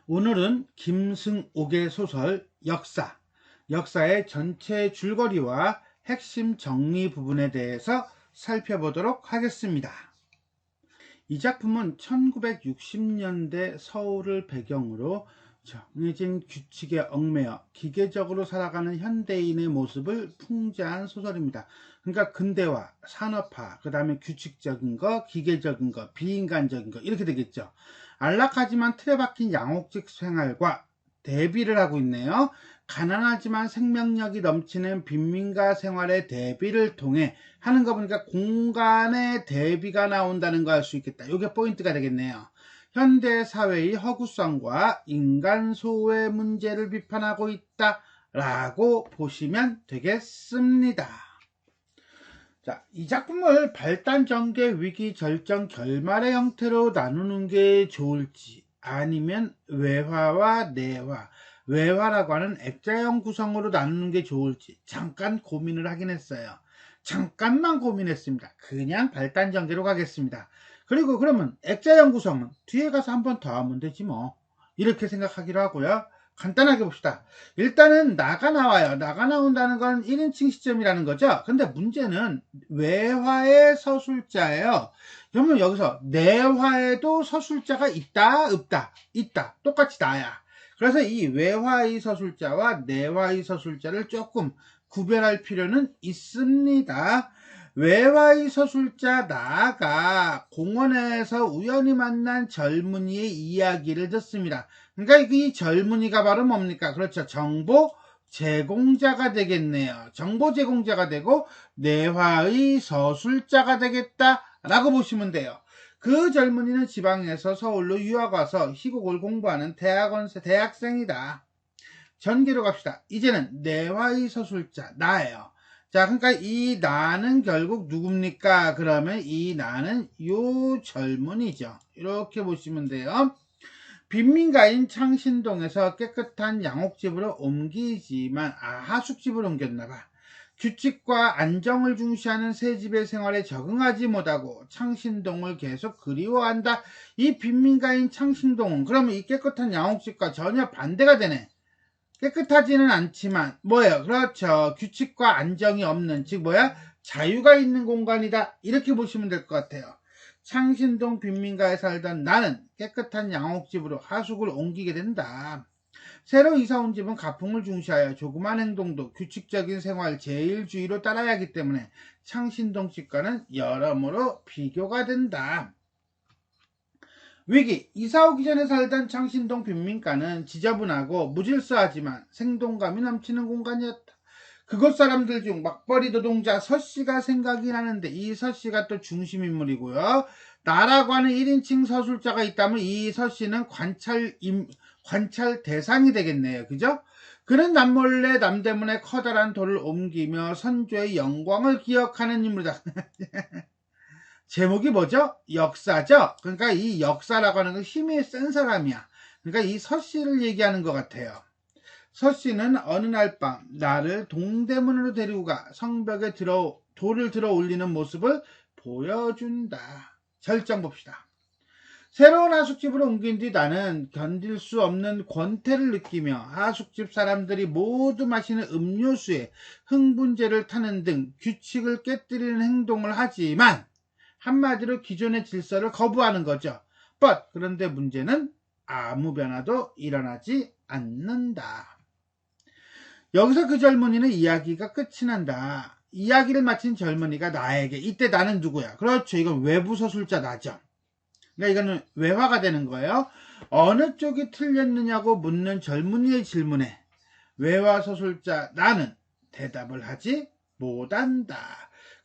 오늘은 김승옥의 소설 역사의 전체 줄거리와 핵심 정리 부분에 대해서 살펴보도록 하겠습니다. 이 작품은 1960년대 서울을 배경으로 정해진 규칙에 얽매여 기계적으로 살아가는 현대인의 모습을 풍자한 소설입니다. 그러니까 근대화, 산업화, 그 다음에 규칙적인 거, 기계적인 거, 비인간적인 거 이렇게 되겠죠. 안락하지만 틀에 박힌 양옥직 생활과 대비를 하고 있네요. 가난하지만 생명력이 넘치는 빈민가 생활의 대비를 통해 하는 거 보니까 공간의 대비가 나온다는 거 알 수 있겠다. 이게 포인트가 되겠네요. 현대 사회의 허구성과 인간 소외 문제를 비판하고 있다라고 보시면 되겠습니다. 자, 이 작품을 발단, 전개, 위기, 절정, 결말의 형태로 나누는 게 좋을지 아니면 외화와 내화, 외화라고 하는 액자형 구성으로 나누는 게 좋을지 잠깐 고민을 하긴 했어요. 잠깐만 고민했습니다. 그냥 발단, 전개로 가겠습니다. 그리고 그러면 액자형 구성은 뒤에 가서 한 번 더 하면 되지 뭐, 이렇게 생각하기로 하고요. 간단하게 봅시다. 일단은 나가 나와요. 나가 나온다는 건 1인칭 시점이라는 거죠. 근데 문제는 외화의 서술자예요. 그러면 여기서 내화에도 서술자가 있다 없다? 있다. 똑같이 나야. 그래서 이 외화의 서술자와 내화의 서술자를 조금 구별할 필요는 있습니다. 외화의 서술자 나가 공원에서 우연히 만난 젊은이의 이야기를 듣습니다. 그러니까 이 젊은이가 바로 뭡니까? 그렇죠. 정보 제공자가 되겠네요. 정보 제공자가 되고 내화의 서술자가 되겠다라고 보시면 돼요. 그 젊은이는 지방에서 서울로 유학 와서 희곡을 공부하는 대학생이다. 전개로 갑시다. 이제는 내화의 서술자 나예요. 자, 그러니까 이 나는 결국 누굽니까? 그러면 이 나는 요 젊은이죠. 이렇게 보시면 돼요. 빈민가인 창신동에서 깨끗한 양옥집으로 옮기지만 하숙집으로 옮겼나봐. 규칙과 안정을 중시하는 새집의 생활에 적응하지 못하고 창신동을 계속 그리워한다. 이 빈민가인 창신동은 그러면 이 깨끗한 양옥집과 전혀 반대가 되네. 깨끗하지는 않지만 뭐예요? 그렇죠. 규칙과 안정이 없는, 즉 뭐야? 자유가 있는 공간이다. 이렇게 보시면 될 것 같아요. 창신동 빈민가에 살던 나는 깨끗한 양옥집으로 하숙을 옮기게 된다. 새로 이사 온 집은 가풍을 중시하여 조그만 행동도 규칙적인 생활 제일주의로 따라야 하기 때문에 창신동 집과는 여러모로 비교가 된다. 위기, 이사 오기 전에 살던 창신동 빈민가는 지저분하고 무질서하지만 생동감이 넘치는 공간이었다. 그곳 사람들 중 막벌이 노동자 서씨가 생각이 나는데 이 서씨가 또 중심인물이고요. 나라고 하는 1인칭 서술자가 있다면 이 서씨는 관찰 대상이 되겠네요. 그죠? 그는 남몰래 남대문에 커다란 돌을 옮기며 선조의 영광을 기억하는 인물이다. 제목이 뭐죠? 역사죠? 그러니까 이 역사라고 하는 건 힘이 센 사람이야. 그러니까 이 서씨를 얘기하는 것 같아요. 서씨는 어느 날 밤 나를 동대문으로 데리고 가 성벽에 돌을 들어 올리는 모습을 보여준다. 절정 봅시다. 새로운 하숙집으로 옮긴 뒤 나는 견딜 수 없는 권태를 느끼며 하숙집 사람들이 모두 마시는 음료수에 흥분제를 타는 등 규칙을 깨뜨리는 행동을 하지만 한마디로 기존의 질서를 거부하는 거죠. 그런데 문제는 아무 변화도 일어나지 않는다. 여기서 그 젊은이는 이야기가 끝이 난다. 이야기를 마친 젊은이가 나에게, 이때 나는 누구야? 그렇죠. 이건 외부 서술자 나죠. 그러니까 이거는 외화가 되는 거예요. 어느 쪽이 틀렸느냐고 묻는 젊은이의 질문에 외화 서술자 나는 대답을 하지 못한다.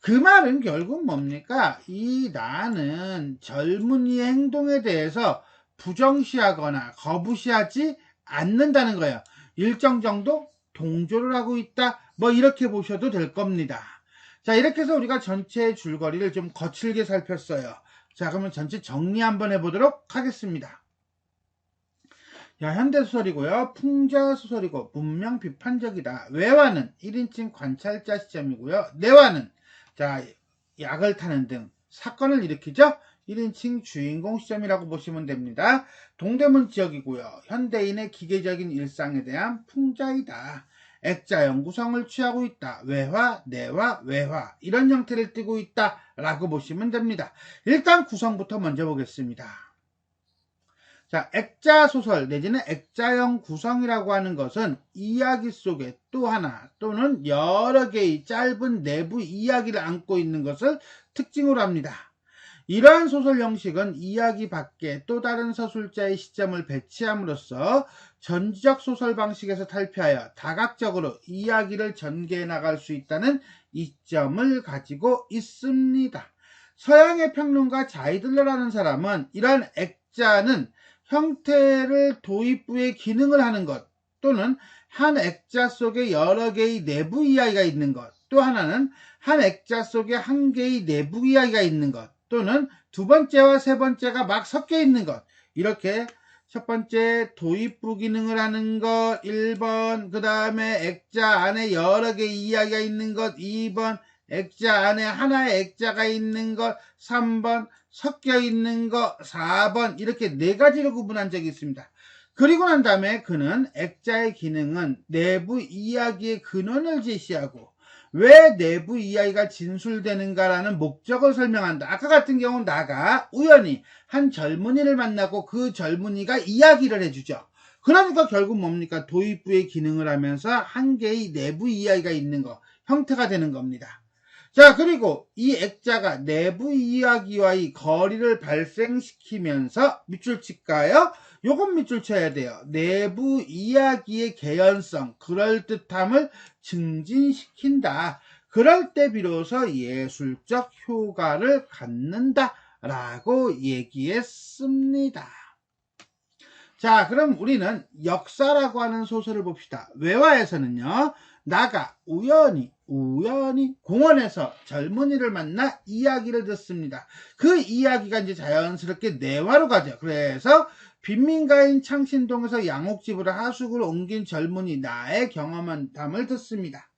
그 말은 결국 뭡니까? 이 나는 젊은이의 행동에 대해서 부정시하거나 거부시하지 않는다는 거예요. 일정 정도 동조를 하고 있다. 뭐 이렇게 보셔도 될 겁니다. 자, 이렇게 해서 우리가 전체 줄거리를 좀 거칠게 살폈어요. 자, 그러면 전체 정리 한번 해보도록 하겠습니다. 현대소설이고요. 풍자소설이고 문명 비판적이다. 외화는 1인칭 관찰자 시점이고요. 내화는 약을 타는 등 사건을 일으키죠. 1인칭 주인공 시점이라고 보시면 됩니다. 동대문 지역이고요. 현대인의 기계적인 일상에 대한 풍자이다. 액자형 구성을 취하고 있다. 외화, 내화, 외화 이런 형태를 띠고 있다 라고 보시면 됩니다. 일단 구성부터 먼저 보겠습니다. 자, 액자 소설 내지는 액자형 구성이라고 하는 것은 이야기 속에 또 하나 또는 여러 개의 짧은 내부 이야기를 안고 있는 것을 특징으로 합니다. 이러한 소설 형식은 이야기 밖에 또 다른 서술자의 시점을 배치함으로써 전지적 소설 방식에서 탈피하여 다각적으로 이야기를 전개해 나갈 수 있다는 이점을 가지고 있습니다. 서양의 평론가 자이들러라는 사람은 이러한 액자는 형태를 도입부의 기능을 하는 것 또는 한 액자 속에 여러 개의 내부 이야기가 있는 것, 또 하나는 한 액자 속에 한 개의 내부 이야기가 있는 것 또는 두 번째와 세 번째가 막 섞여 있는 것, 이렇게 첫 번째 도입부 기능을 하는 것 1번, 그 다음에 액자 안에 여러 개의 이야기가 있는 것 2번, 액자 안에 하나의 액자가 있는 것 3번, 섞여 있는 것 4번, 이렇게 네 가지로 구분한 적이 있습니다. 그리고 난 다음에 그는 액자의 기능은 내부 이야기의 근원을 제시하고 왜 내부 이야기가 진술되는가라는 목적을 설명한다. 아까 같은 경우는 나가 우연히 한 젊은이를 만나고 그 젊은이가 이야기를 해주죠. 그러니까 결국 뭡니까? 도입부의 기능을 하면서 한 개의 내부 이야기가 있는 거, 형태가 되는 겁니다. 자, 그리고 이 액자가 내부 이야기와의 거리를 발생시키면서 밑줄 칠까요? 요건 밑줄 쳐야 돼요. 내부 이야기의 개연성, 그럴듯함을 증진시킨다. 그럴 때 비로소 예술적 효과를 갖는다 라고 얘기했습니다. 자, 그럼 우리는 역사라고 하는 소설을 봅시다. 외화에서는요, 나가 우연히 공원에서 젊은이를 만나 이야기를 듣습니다. 그 이야기가 이제 자연스럽게 내화로 가죠. 그래서 빈민가인 창신동에서 양옥집으로 하숙을 옮긴 젊은이 나의 경험한 담을 듣습니다.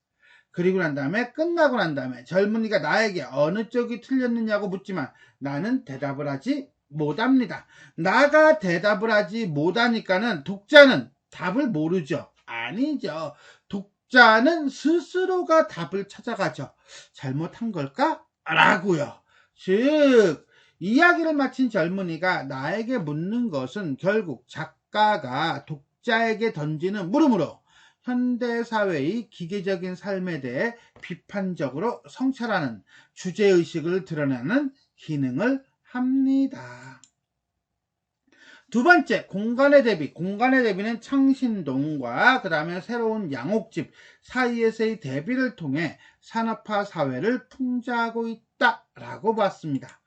그리고 난 다음에 끝나고 난 다음에 젊은이가 나에게 어느 쪽이 틀렸느냐고 묻지만 나는 대답을 하지 못합니다. 나가 대답을 하지 못하니까는 독자는 답을 모르죠. 아니죠. 독자는 스스로가 답을 찾아가죠. 잘못한 걸까? 라고요. 즉 이야기를 마친 젊은이가 나에게 묻는 것은 결국 작가가 독자에게 던지는 물음으로 현대사회의 기계적인 삶에 대해 비판적으로 성찰하는 주제의식을 드러내는 기능을 합니다. 두 번째, 공간의 대비. 공간의 대비는 창신동과 그 다음에 새로운 양옥집 사이에서의 대비를 통해 산업화 사회를 풍자하고 있다라고 봤습니다.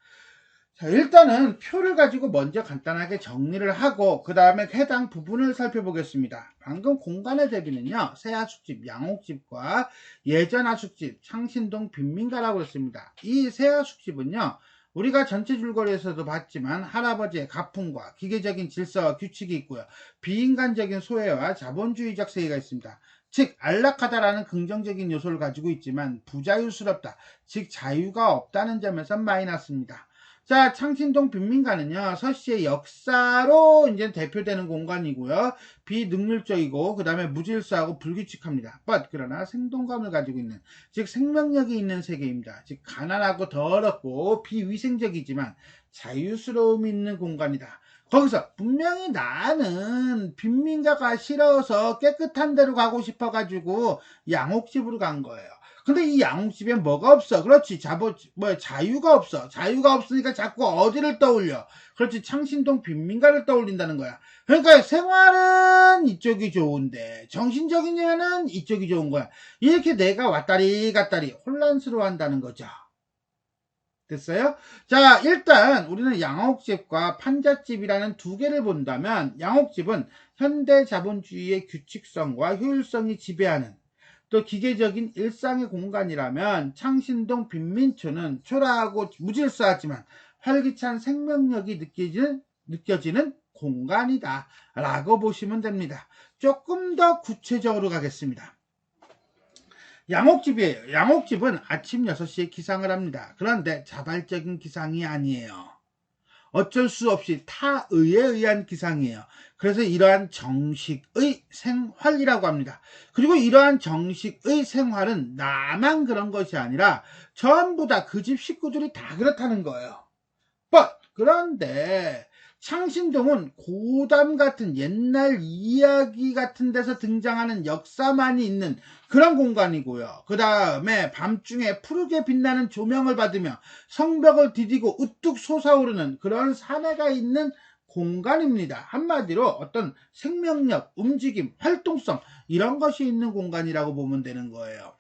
자, 일단은 표를 가지고 먼저 간단하게 정리를 하고 그 다음에 해당 부분을 살펴보겠습니다. 방금 공간의 대비는요, 새 하숙집 양옥집과 예전 하숙집 창신동 빈민가라고 했습니다. 이 새 하숙집은요, 우리가 전체 줄거리에서도 봤지만 할아버지의 가풍과 기계적인 질서와 규칙이 있고요. 비인간적인 소외와 자본주의적 세계가 있습니다. 즉 안락하다라는 긍정적인 요소를 가지고 있지만 부자유스럽다, 즉 자유가 없다는 점에서 마이너스입니다. 자, 창신동 빈민가는요, 서씨의 역사로 이제 대표되는 공간이고요. 비능률적이고, 그 다음에 무질서하고 불규칙합니다. 그러나 생동감을 가지고 있는, 즉 생명력이 있는 세계입니다. 즉 가난하고 더럽고 비위생적이지만 자유스러움이 있는 공간이다. 거기서 분명히 나는 빈민가가 싫어서 깨끗한 데로 가고 싶어가지고 양옥집으로 간 거예요. 근데 이 양옥집에 뭐가 없어? 그렇지. 자유가 없어. 자유가 없으니까 자꾸 어디를 떠올려? 그렇지. 창신동 빈민가를 떠올린다는 거야. 그러니까 생활은 이쪽이 좋은데 정신적인 면은 이쪽이 좋은 거야. 이렇게 내가 왔다리 갔다리 혼란스러워 한다는 거죠. 됐어요? 자, 일단 우리는 양옥집과 판잣집이라는 두 개를 본다면 양옥집은 현대 자본주의의 규칙성과 효율성이 지배하는 또 기계적인 일상의 공간이라면 창신동 빈민초는 초라하고 무질서하지만 활기찬 생명력이 느껴지는 공간이다 라고 보시면 됩니다. 조금 더 구체적으로 가겠습니다. 양옥집이에요. 양옥집은 아침 6시에 기상을 합니다. 그런데 자발적인 기상이 아니에요. 어쩔 수 없이 타의에 의한 기상이에요. 그래서 이러한 정식의 생활이라고 합니다. 그리고 이러한 정식의 생활은 나만 그런 것이 아니라 전부 다 그 집 식구들이 다 그렇다는 거예요. 그런데 창신동은 고담 같은 옛날 이야기 같은 데서 등장하는 역사만이 있는 그런 공간이고요. 그 다음에 밤중에 푸르게 빛나는 조명을 받으며 성벽을 디디고 우뚝 솟아오르는 그런 사내가 있는 공간입니다. 한마디로 어떤 생명력, 움직임, 활동성 이런 것이 있는 공간이라고 보면 되는 거예요.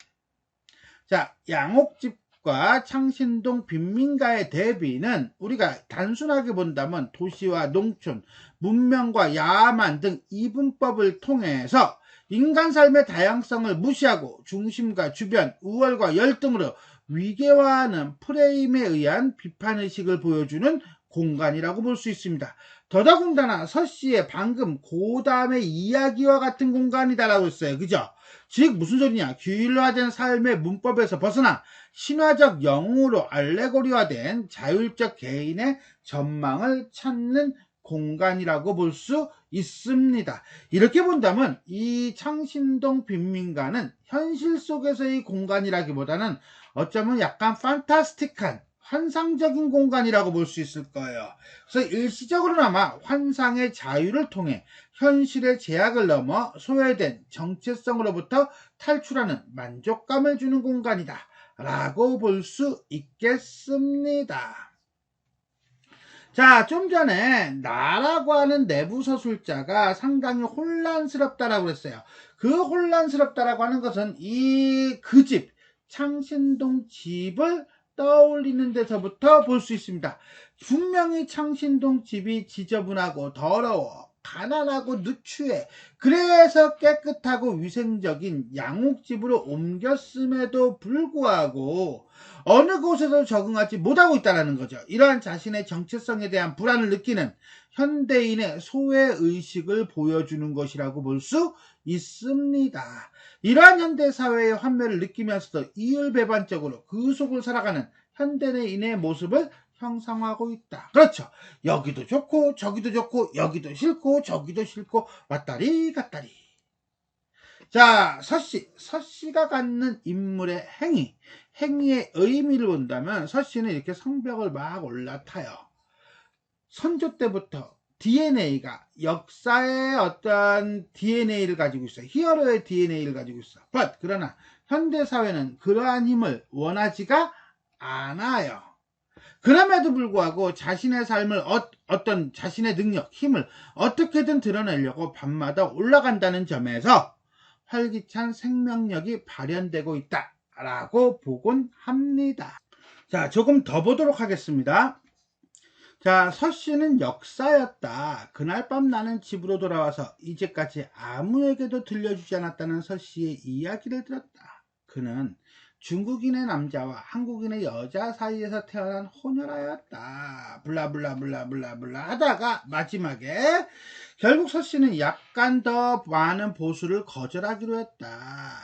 자, 양옥집과 창신동 빈민가의 대비는 우리가 단순하게 본다면 도시와 농촌, 문명과 야만 등 이분법을 통해서 인간 삶의 다양성을 무시하고 중심과 주변, 우월과 열등으로 위계화하는 프레임에 의한 비판의식을 보여주는 공간이라고 볼 수 있습니다. 더더군다나 서씨의 방금 고담의 이야기와 같은 공간이다라고 했어요. 그죠? 즉 무슨 소리냐, 규율화된 삶의 문법에서 벗어나 신화적 영웅으로 알레고리화된 자율적 개인의 전망을 찾는 공간이라고 볼 수 있습니다. 이렇게 본다면 이 창신동 빈민가는 현실 속에서의 공간이라기보다는 어쩌면 약간 판타스틱한 환상적인 공간이라고 볼 수 있을 거예요. 그래서 일시적으로나마 환상의 자유를 통해 현실의 제약을 넘어 소외된 정체성으로부터 탈출하는 만족감을 주는 공간이다 라고 볼 수 있겠습니다. 자, 좀 전에 나라고 하는 내부 서술자가 상당히 혼란스럽다라고 했어요. 그 혼란스럽다라고 하는 것은 그 집, 창신동 집을 떠올리는 데서부터 볼 수 있습니다. 분명히 창신동 집이 지저분하고 더러워 가난하고 누추해, 그래서 깨끗하고 위생적인 양옥집으로 옮겼음에도 불구하고 어느 곳에도 적응하지 못하고 있다는 거죠. 이러한 자신의 정체성에 대한 불안을 느끼는 현대인의 소외의식을 보여주는 것이라고 볼 수 있습니다. 이러한 현대사회의 환멸을 느끼면서도 이율배반적으로 그 속을 살아가는 현대인의 모습을 형성하고 있다. 그렇죠. 여기도 좋고 저기도 좋고 여기도 싫고 저기도 싫고 왔다리 갔다리. 자, 서씨가 갖는 인물의 행위의 의미를 본다면 서씨는 이렇게 성벽을 막 올라타요. 선조 때부터 DNA가 역사의 어떤 DNA를 가지고 있어요. 히어로의 DNA를 가지고 있어. 그러나 현대사회는 그러한 힘을 원하지가 않아요. 그럼에도 불구하고 자신의 삶을 어떤 자신의 능력, 힘을 어떻게든 드러내려고 밤마다 올라간다는 점에서 활기찬 생명력이 발현되고 있다라고 보곤 합니다. 자, 조금 더 보도록 하겠습니다. 자, 서씨는 역사였다. 그날 밤 나는 집으로 돌아와서 이제까지 아무에게도 들려주지 않았다는 서씨의 이야기를 들었다. 그는 중국인의 남자와 한국인의 여자 사이에서 태어난 호녀라였다. 블라블라블라블라블라 하다가 마지막에 결국 서씨는 약간 더 많은 보수를 거절하기로 했다.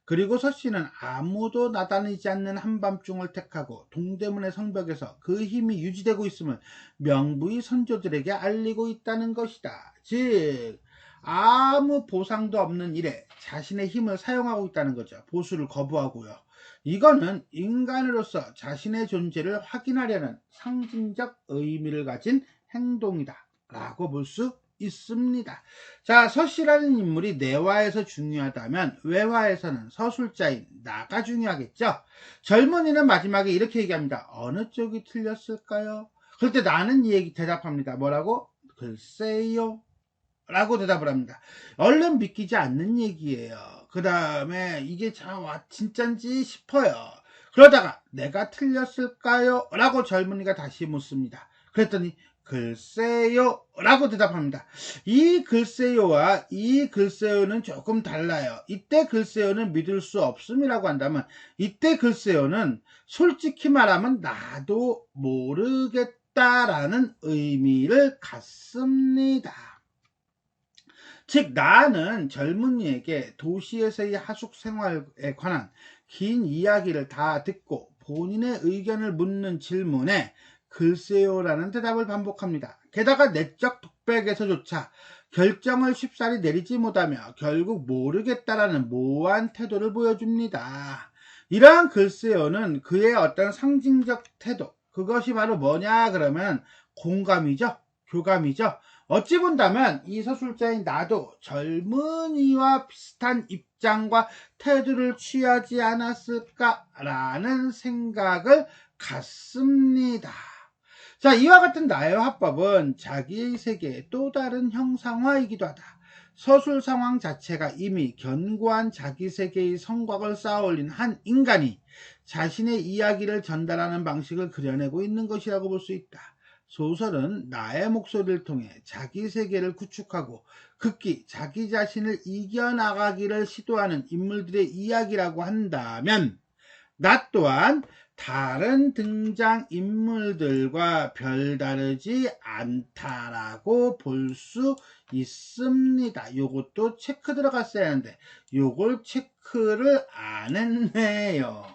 그리고 서씨는 아무도 나다니지 않는 한밤중을 택하고 동대문의 성벽에서 그 힘이 유지되고 있음을 명부의 선조들에게 알리고 있다는 것이다. 즉 아무 보상도 없는 일에 자신의 힘을 사용하고 있다는 거죠. 보수를 거부하고요. 이거는 인간으로서 자신의 존재를 확인하려는 상징적 의미를 가진 행동이다 라고 볼 수 있습니다. 자, 서씨라는 인물이 내화에서 중요하다면 외화에서는 서술자인 나가 중요하겠죠. 젊은이는 마지막에 이렇게 얘기합니다. 어느 쪽이 틀렸을까요? 그럴 때 나는 이 얘기 대답합니다. 뭐라고? 글쎄요 라고 대답을 합니다. 얼른 믿기지 않는 얘기예요. 그 다음에 이게 진짠지 싶어요. 그러다가 내가 틀렸을까요? 라고 젊은이가 다시 묻습니다. 그랬더니 글쎄요 라고 대답합니다. 이 글쎄요와 이 글쎄요는 조금 달라요. 이때 글쎄요는 믿을 수 없음이라고 한다면 이때 글쎄요는 솔직히 말하면 나도 모르겠다라는 의미를 갖습니다. 즉 나는 젊은이에게 도시에서의 하숙 생활에 관한 긴 이야기를 다 듣고 본인의 의견을 묻는 질문에 글쎄요라는 대답을 반복합니다. 게다가 내적 독백에서조차 결정을 쉽사리 내리지 못하며 결국 모르겠다라는 모호한 태도를 보여줍니다. 이러한 글쎄요는 그의 어떤 상징적 태도, 그것이 바로 뭐냐 그러면 공감이죠. 교감이죠. 어찌 본다면 이 서술자인 나도 젊은이와 비슷한 입장과 태도를 취하지 않았을까라는 생각을 갖습니다. 자, 이와 같은 나의 화법은 자기의 세계의 또 다른 형상화이기도 하다. 서술 상황 자체가 이미 견고한 자기 세계의 성곽을 쌓아올린 한 인간이 자신의 이야기를 전달하는 방식을 그려내고 있는 것이라고 볼 수 있다. 소설은 나의 목소리를 통해 자기 세계를 구축하고 극히 자기 자신을 이겨나가기를 시도하는 인물들의 이야기라고 한다면 나 또한 다른 등장인물들과 별다르지 않다라고 볼 수 있습니다. 요것도 체크 들어갔어야 하는데 요걸 체크를 안 했네요.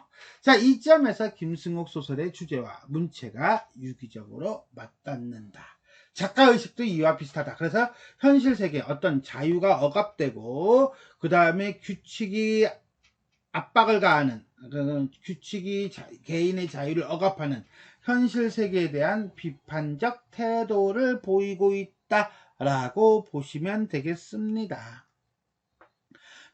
자, 이 점에서 김승옥 소설의 주제와 문체가 유기적으로 맞닿는다. 작가의식도 이와 비슷하다. 그래서 현실 세계에 어떤 자유가 억압되고 그 다음에 규칙이 압박을 가하는, 규칙이 개인의 자유를 억압하는 현실 세계에 대한 비판적 태도를 보이고 있다라고 보시면 되겠습니다.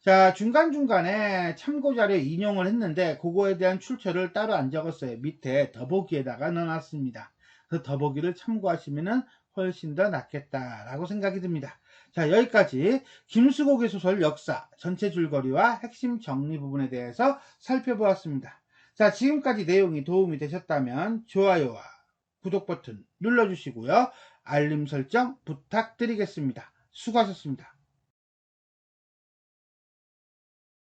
자, 중간중간에 참고자료 인용을 했는데 그거에 대한 출처를 따로 안 적었어요. 밑에 더보기에다가 넣어놨습니다. 그래서 더보기를 참고하시면 훨씬 더 낫겠다라고 생각이 듭니다. 자, 여기까지 김수곡의 소설 역사 전체 줄거리와 핵심 정리 부분에 대해서 살펴보았습니다. 자, 지금까지 내용이 도움이 되셨다면 좋아요와 구독 버튼 눌러주시고요. 알림 설정 부탁드리겠습니다. 수고하셨습니다.